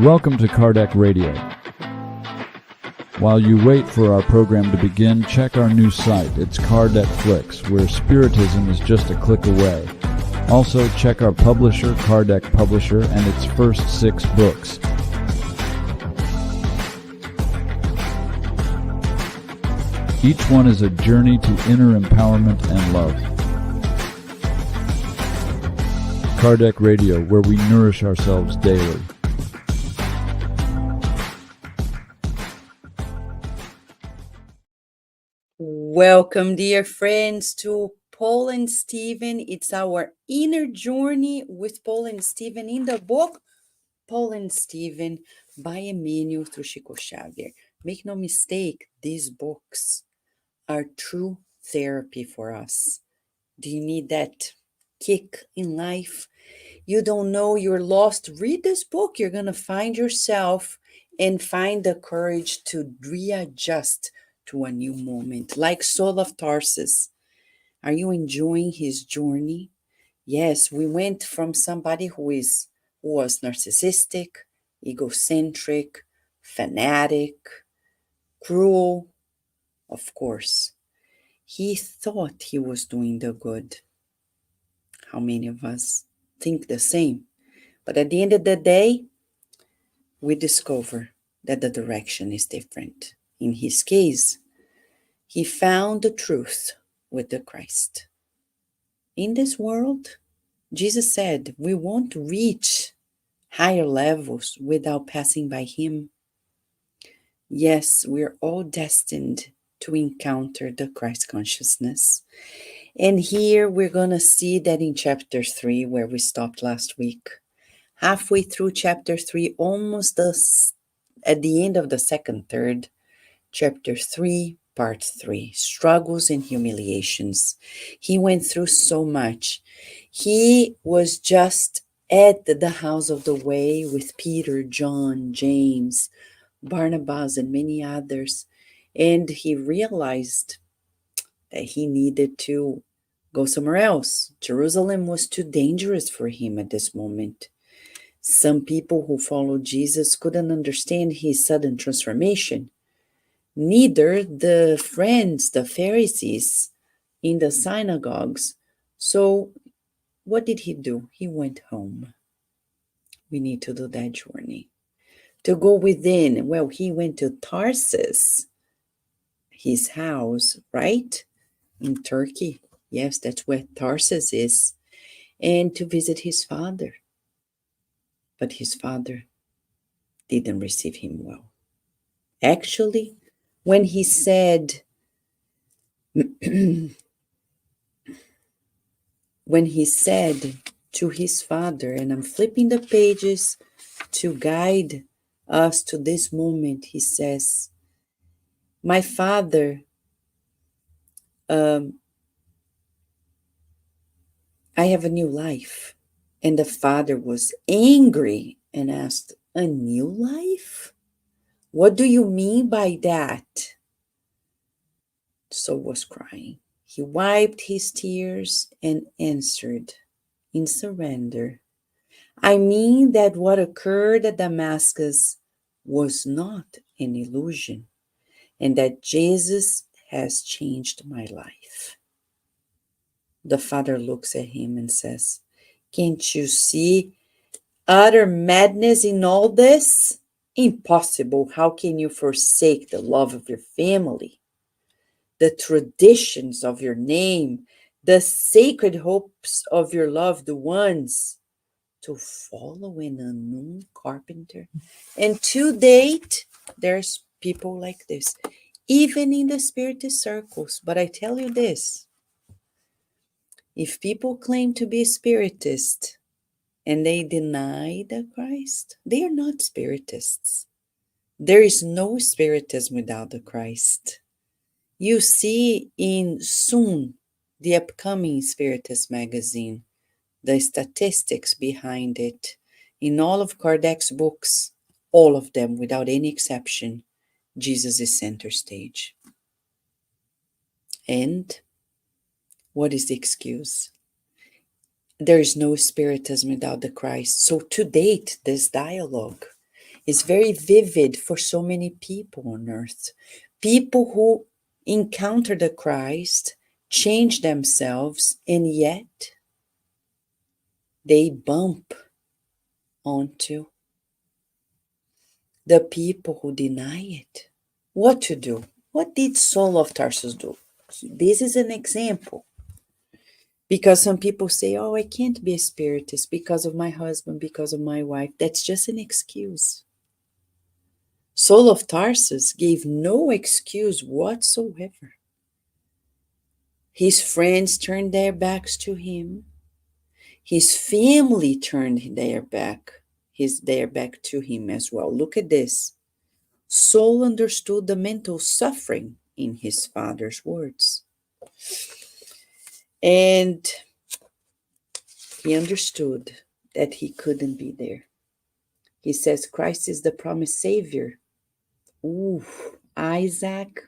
Welcome to Kardec Radio. While you wait for our program to begin, check our new site. It's Kardec Flix, where Spiritism is just a click away. Also, check our publisher, Kardec Publisher, and its first 6 books. Each one is a journey to inner empowerment and love. Kardec Radio, where we nourish ourselves daily. Welcome, dear friends, to Paul and Stephen. It's our inner journey with Paul and Stephen in the book Paul and Stephen by Emmanuel through Chico Xavier. Make no mistake, these books are true therapy for us. Do you need that kick in life? You don't know you're lost? Read this book. You're going to find yourself and find the courage to readjust to a new moment. Like Saul of Tarsus. Are you enjoying his journey? Yes, we went from somebody who was narcissistic, egocentric, fanatic, cruel. Of course, he thought he was doing the good. How many of us think the same? But at the end of the day, we discover that the direction is different. In his case, he found the truth with the Christ. In this world, Jesus said, we won't reach higher levels without passing by him. Yes, we're all destined to encounter the Christ consciousness. And here we're going to see that in chapter 3, where we stopped last week. Halfway through chapter 3, almost at the end of the second third, chapter 3, part 3, struggles and humiliations. He went through so much. He was just at the house of the way with Peter, John, James, Barnabas, and many others. And he realized that he needed to go somewhere else. Jerusalem was too dangerous for him at this moment. Some people who followed Jesus couldn't understand his sudden transformation. Neither the friends, the Pharisees in the synagogues. So what did he do? He went home. We need to do that journey. To go within, well, he went to Tarsus, his house, right? In Turkey. Yes, that's where Tarsus is. And to visit his father. But his father didn't receive him well. Actually, when he said, to his father, and I'm flipping the pages to guide us to this moment, he says, my father, I have a new life. And the father was angry and asked, a new life? What do you mean by that? Saul was crying. He wiped his tears and answered in surrender, I mean that what occurred at Damascus was not an illusion, and that Jesus has changed my life. The father looks at him and says, can't you see utter madness in all this? Impossible. How can you forsake the love of your family, the traditions of your name, the sacred hopes of your loved ones, to follow an unknown carpenter? And to date, there's people like this, even in the spiritist circles. But I tell you this, if people claim to be spiritist and they deny the Christ, they are not spiritists. There is no spiritism without the Christ. You see in soon, the upcoming Spiritist magazine, the statistics behind it. In all of Kardec's books, all of them, without any exception, Jesus is center stage. And what is the excuse? There is no spiritism without the Christ. So to date, this dialogue It's very vivid for so many people on earth. People who encounter the Christ, change themselves, and yet they bump onto the people who deny it. What to do? What did Saul of Tarsus do? This is an example. Because some people say, oh, I can't be a spiritist because of my husband, because of my wife. That's just an excuse. Saul of Tarsus gave no excuse whatsoever. His friends turned their backs to him. His family turned their back to him as well. Look at this. Saul understood the mental suffering in his father's words. And he understood that he couldn't be there. He says Christ is the promised Savior. Ooh, Isaac,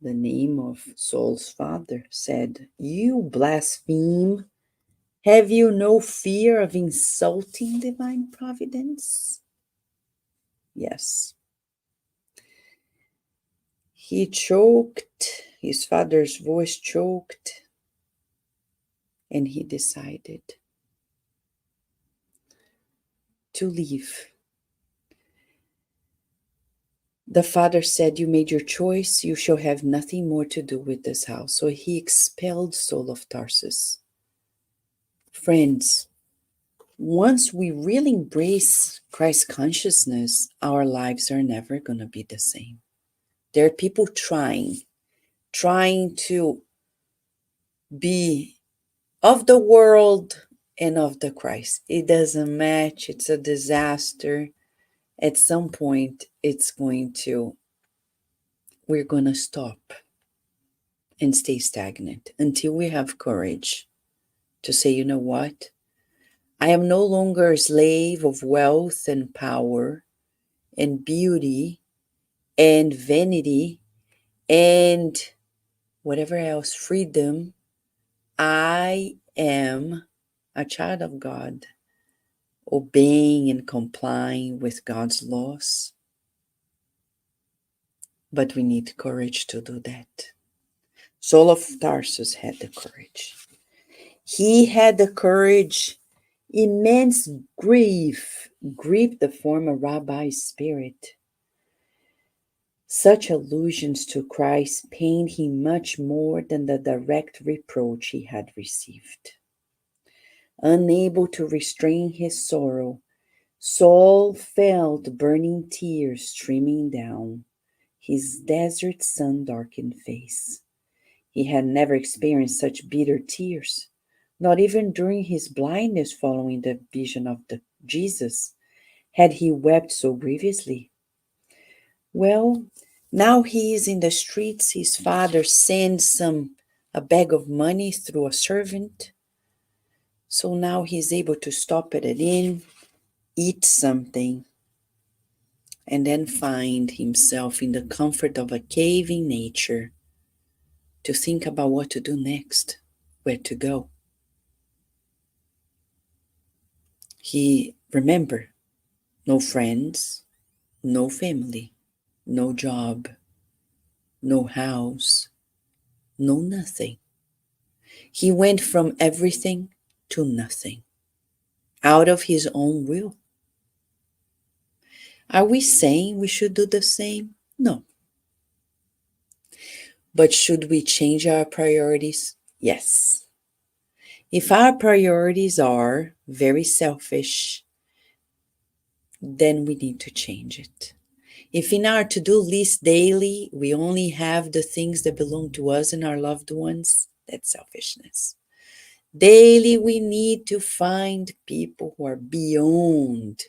the name of Saul's father, said, you blaspheme. Have you no fear of insulting divine providence? Yes. He choked, his father's voice choked, and he decided to leave. The father said, you made your choice, you shall have nothing more to do with this house. So he expelled Saul of Tarsus. Friends, once we really embrace Christ consciousness, our lives are never going to be the same. There are people trying to be of the world and of the Christ. It doesn't match. It's a disaster. At some point, we're going to stop and stay stagnant until we have courage to say, you know what? I am no longer a slave of wealth and power and beauty and vanity and whatever else, freedom. I am a child of God, obeying and complying with God's laws. But we need courage to do that. Saul of Tarsus had the courage. He had the courage. Immense grief gripped the former rabbi's spirit. Such allusions to Christ pained him much more than the direct reproach he had received. Unable to restrain his sorrow, Saul felt burning tears streaming down his desert sun-darkened face. He had never experienced such bitter tears. Not even during his blindness following the vision of Jesus had he wept so grievously. Well, now he is in the streets. His father sends a bag of money through a servant. So now he's able to stop at an inn, eat something, and then find himself in the comfort of a cave in nature to think about what to do next, where to go. Remember, no friends, no family, no job, no house, no nothing. He went from everything to nothing, out of his own will. Are we saying we should do the same? No. But should we change our priorities? Yes. If our priorities are very selfish, then we need to change it. If in our to-do list daily, we only have the things that belong to us and our loved ones, that's selfishness. Daily, we need to find people who are beyond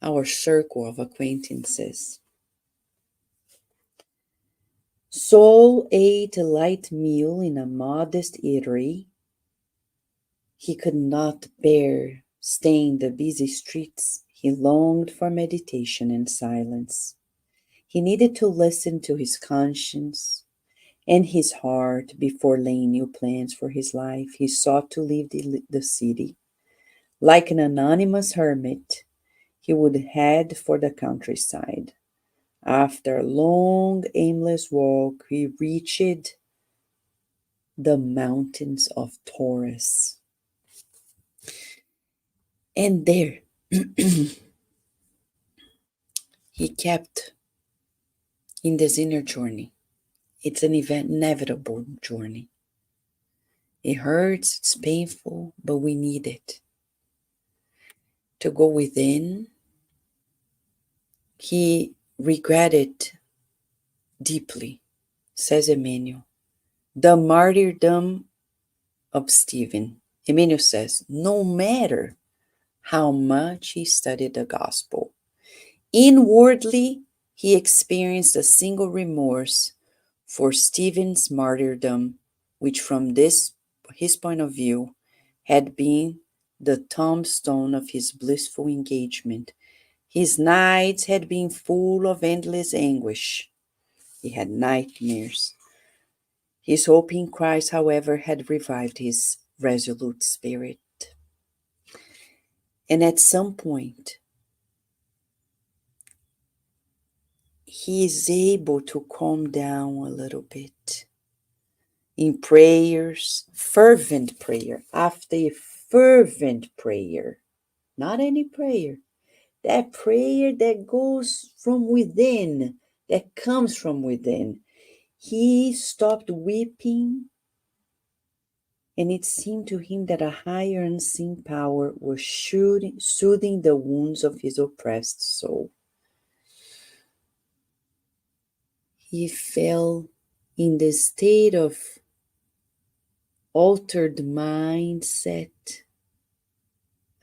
our circle of acquaintances. Saul ate a light meal in a modest eatery. He could not bear staying the busy streets. He longed for meditation and silence. He needed to listen to his conscience and his heart before laying new plans for his life. He sought to leave the city. Like an anonymous hermit, he would head for the countryside. After a long, aimless walk, he reached the mountains of Taurus. And there, he kept in this inner journey. It's an inevitable journey. It hurts, it's painful, but we need it. To go within, he regretted deeply, says Emmanuel, the martyrdom of Stephen. Emmanuel says, no matter how much he studied the gospel, inwardly he experienced a single remorse for Stephen's martyrdom, which from his point of view had been the tombstone of his blissful engagement. His nights had been full of endless anguish. He had nightmares. His hope in Christ, however, had revived his resolute spirit. And at some point, he is able to calm down a little bit in prayers, fervent prayer, after fervent prayer, not any prayer, that prayer that goes from within, that comes from within. He stopped weeping, and it seemed to him that a higher unseen power was soothing the wounds of his oppressed soul. He fell in the state of altered mindset,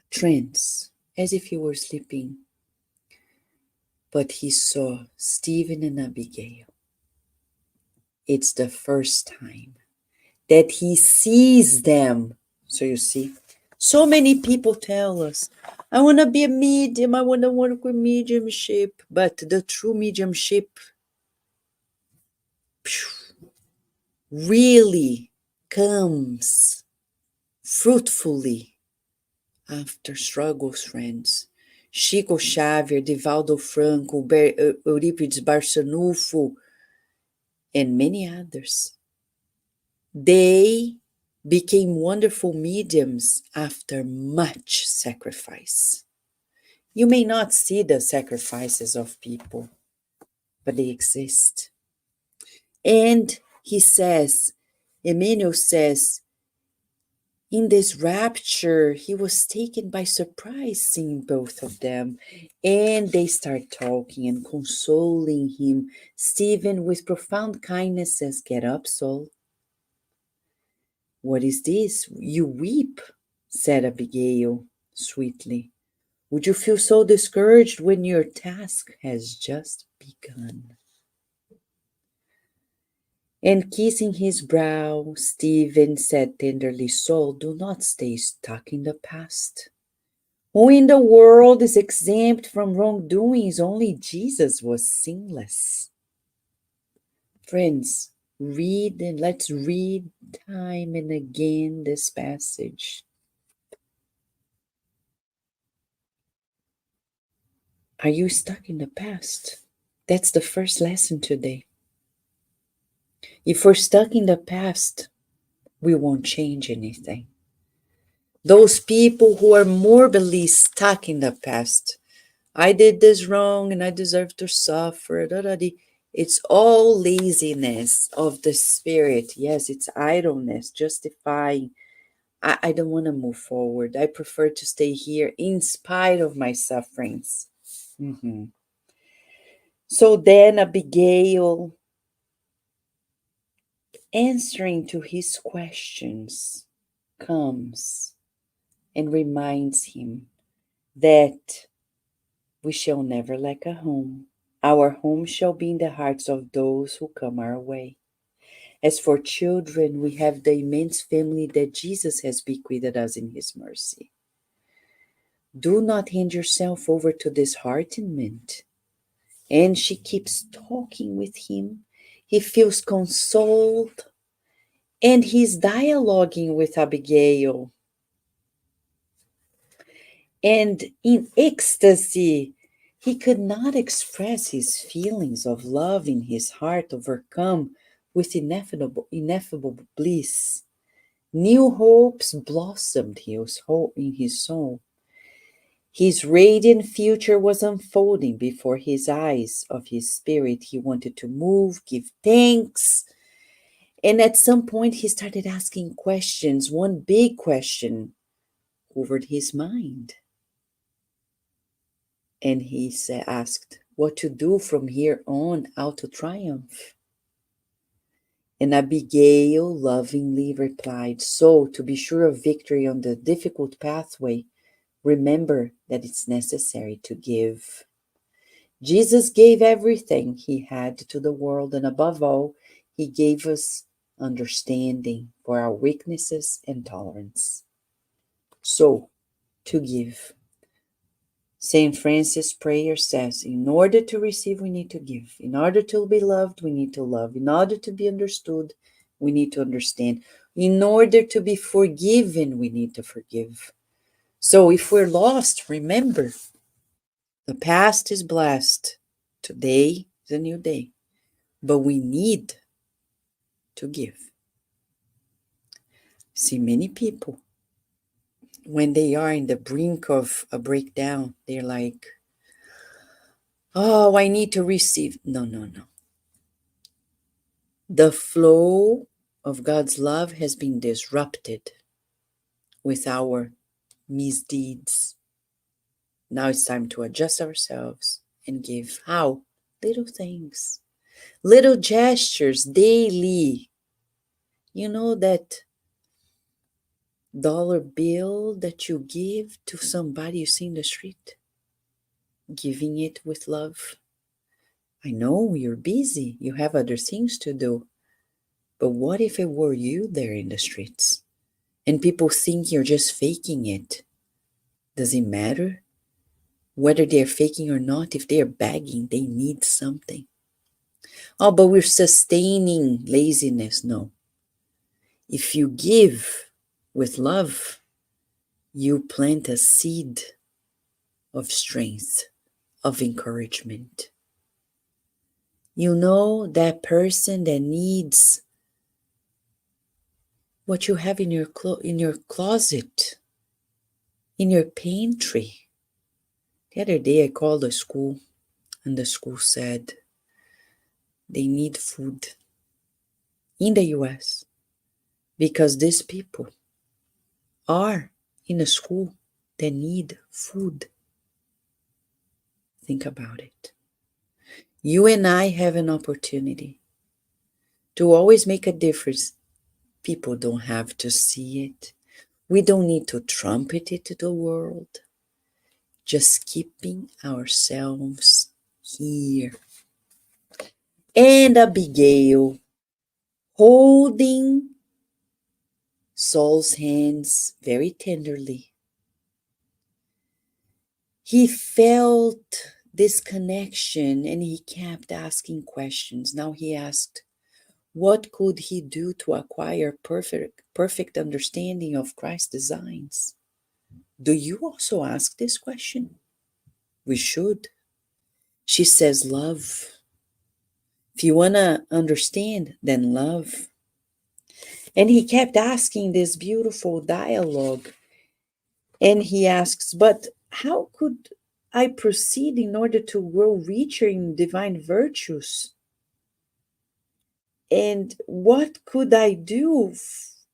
trance, as if he were sleeping. But he saw Stephen and Abigail. It's the first time that he sees them. So you see, so many people tell us, I want to be a medium, I want to work with mediumship. But the true mediumship really comes fruitfully after struggles, friends. Chico Xavier, Divaldo Franco, Eurípides Barçanufo, and many others. They became wonderful mediums after much sacrifice. You may not see the sacrifices of people, but they exist. And he says, Emmanuel says, in this rapture, he was taken by surprise seeing both of them. And they start talking and consoling him. Stephen, with profound kindness, says, get up, soul. What is this? You weep, said Abigail sweetly. Would you feel so discouraged when your task has just begun? And kissing his brow, Stephen said tenderly, soul, do not stay stuck in the past. Who in the world is exempt from wrongdoings? Only Jesus was sinless. Friends, read and let's read time and again this passage. Are you stuck in the past? That's the first lesson today. If we're stuck in the past, we won't change anything. Those people who are morbidly stuck in the past, I did this wrong and I deserve to suffer. It's all laziness of the spirit. Yes, it's idleness, justifying. I don't want to move forward. I prefer to stay here in spite of my sufferings. So then Abigail, answering to his questions, comes and reminds him that we shall never lack a home. Our home shall be in the hearts of those who come our way. As for children, we have the immense family that Jesus has bequeathed us in his mercy. Do not hand yourself over to disheartenment. And she keeps talking with him. He feels consoled. And he's dialoguing with Abigail. And in ecstasy, he could not express his feelings of love in his heart, overcome with ineffable bliss. New hopes blossomed in his soul. His radiant future was unfolding before his eyes of his spirit. He wanted to move, give thanks. And at some point, he started asking questions. One big question hovered his mind. And he asked what to do from here on out to triumph. And Abigail lovingly replied, so, to be sure of victory on the difficult pathway, remember that it's necessary to give. Jesus gave everything he had to the world, and above all, he gave us understanding for our weaknesses and tolerance. So, to give. St. Francis' prayer says, in order to receive, we need to give. In order to be loved, we need to love. In order to be understood, we need to understand. In order to be forgiven, we need to forgive. So if we're lost, remember, the past is blessed. Today is a new day. But we need to give. See, many people, when they are in the brink of a breakdown, they're like, oh, I need to receive. No, no, no. The flow of God's love has been disrupted with our misdeeds. Now it's time to adjust ourselves and give. How? Little things, little gestures daily. You know that dollar bill that you give to somebody you see in the street? Giving it with love. I know you're busy, you have other things to do, but what if it were you there in the streets? And people think you're just faking it. Does it matter whether they're faking or not? If they're begging, they need something. Oh, but we're sustaining laziness. No. If you give with love, you plant a seed of strength, of encouragement. You know that person that needs what you have in your closet, in your pantry. The other day I called a school, and the school said they need food in the US because these people are in a school that need food. Think about it. You and I have an opportunity to always make a difference. People don't have to see it. We don't need to trumpet it to the world. Just keeping ourselves here. And Abigail, holding Saul's hands very tenderly, he felt this connection and he kept asking questions. Now he asked, what could he do to acquire perfect understanding of Christ's designs? Do you also ask this question? We should. She says, love. If you want to understand, then love. And he kept asking this beautiful dialogue. And he asks, but how could I proceed in order to grow richer in divine virtues? And what could I do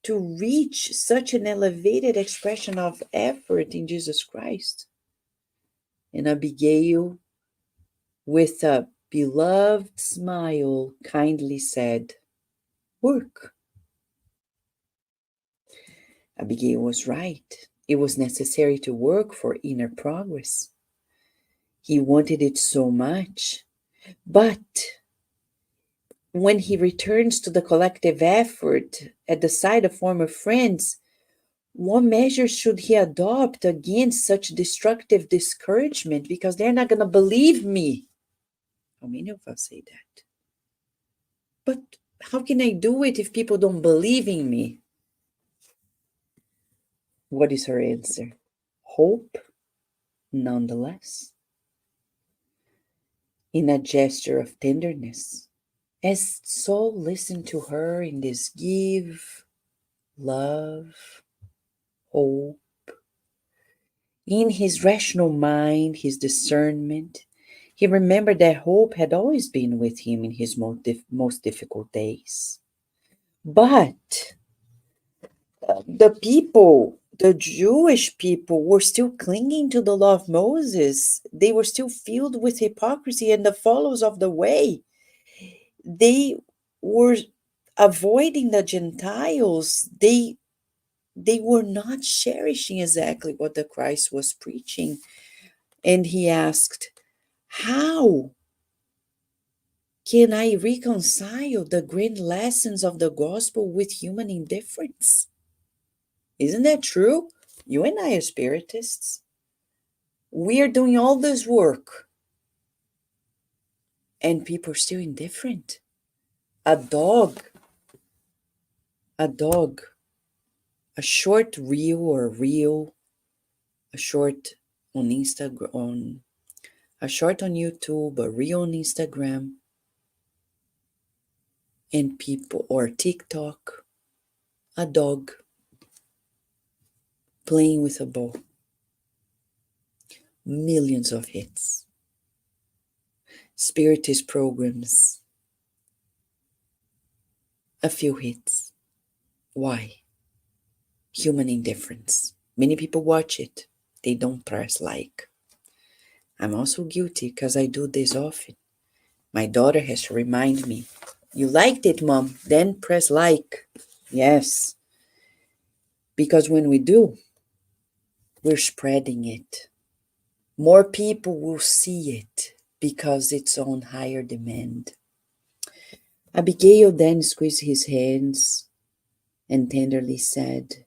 to reach such an elevated expression of effort in Jesus Christ? And Abigail, with a beloved smile, kindly said, work. Abigail was right. It was necessary to work for inner progress. He wanted it so much. But when he returns to the collective effort at the side of former friends, what measures should he adopt against such destructive discouragement? Because they're not going to believe me. How many of us say that? But how can I do it if people don't believe in me? What is her answer? Hope Nonetheless, in a gesture of tenderness, as Saul listened to her in this give, love, hope, in his rational mind, his discernment, he remembered that hope had always been with him in his most difficult days. But the people, the Jewish people, were still clinging to the law of Moses. They were still filled with hypocrisy and the followers of the way. They were avoiding the Gentiles. They were not cherishing exactly what the Christ was preaching. And he asked, how can I reconcile the grand lessons of the gospel with human indifference? Isn't that true? You and I are spiritists. We are doing all this work, and people are still indifferent. A dog, a short reel or reel, a short on Instagram, a short on YouTube, a reel on Instagram, and people, or TikTok, a dog playing with a ball. Millions of hits. Spiritist programs, a few hits. Why? Human indifference. Many people watch it. They don't press like. I'm also guilty because I do this often. My daughter has to remind me, you liked it, Mom, then press like. Yes. Because when we do, we're spreading it. More people will see it because it's on higher demand. Abigail then squeezed his hands and tenderly said,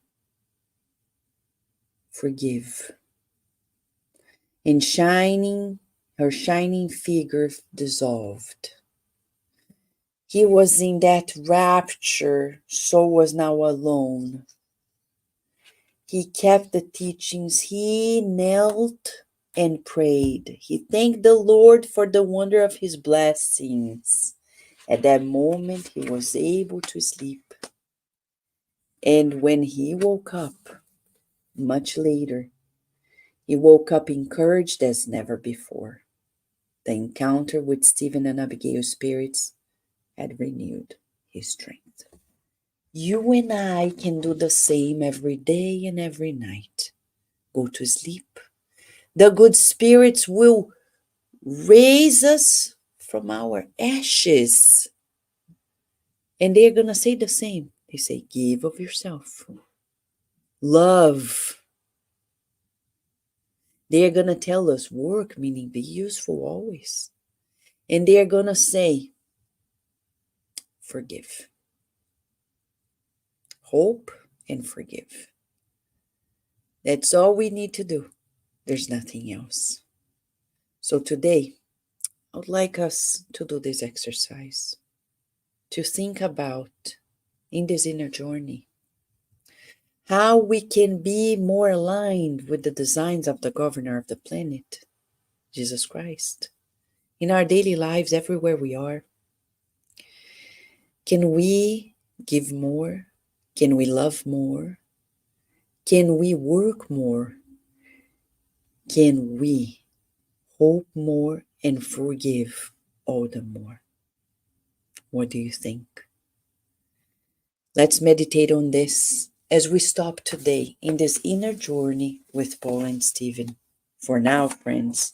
forgive. And her shining figure dissolved. He was in that rapture, Saul was now alone. He kept the teachings. He knelt and prayed. He thanked the Lord for the wonder of his blessings. At that moment, he was able to sleep. And when he woke up, much later, he woke up encouraged as never before. The encounter with Stephen and Abigail's spirits had renewed his strength. You and I can do the same every day and every night. Go to sleep. The good spirits will raise us from our ashes. And they're going to say the same. They say, give of yourself. Love. They're going to tell us work, meaning be useful always. And they're going to say, forgive. Hope and forgive. That's all we need to do. There's nothing else. So today, I would like us to do this exercise, to think about in this inner journey, how we can be more aligned with the designs of the governor of the planet, Jesus Christ, in our daily lives, everywhere we are. Can we give more? Can we love more? Can we work more? Can we hope more and forgive all the more? What do you think? Let's meditate on this as we stop today in this inner journey with Paul and Stephen. For now, friends,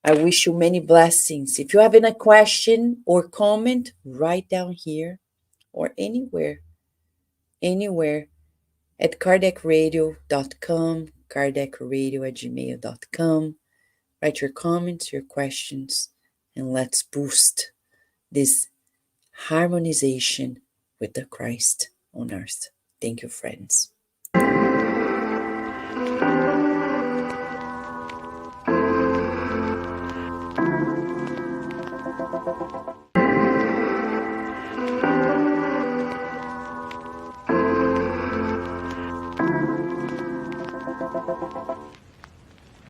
I wish you many blessings. If you have any question or comment, write down here or anywhere at kardecradio.com, kardecradio@gmail.com. Write your comments, your questions, and let's boost this harmonization with the Christ on earth. Thank you, friends.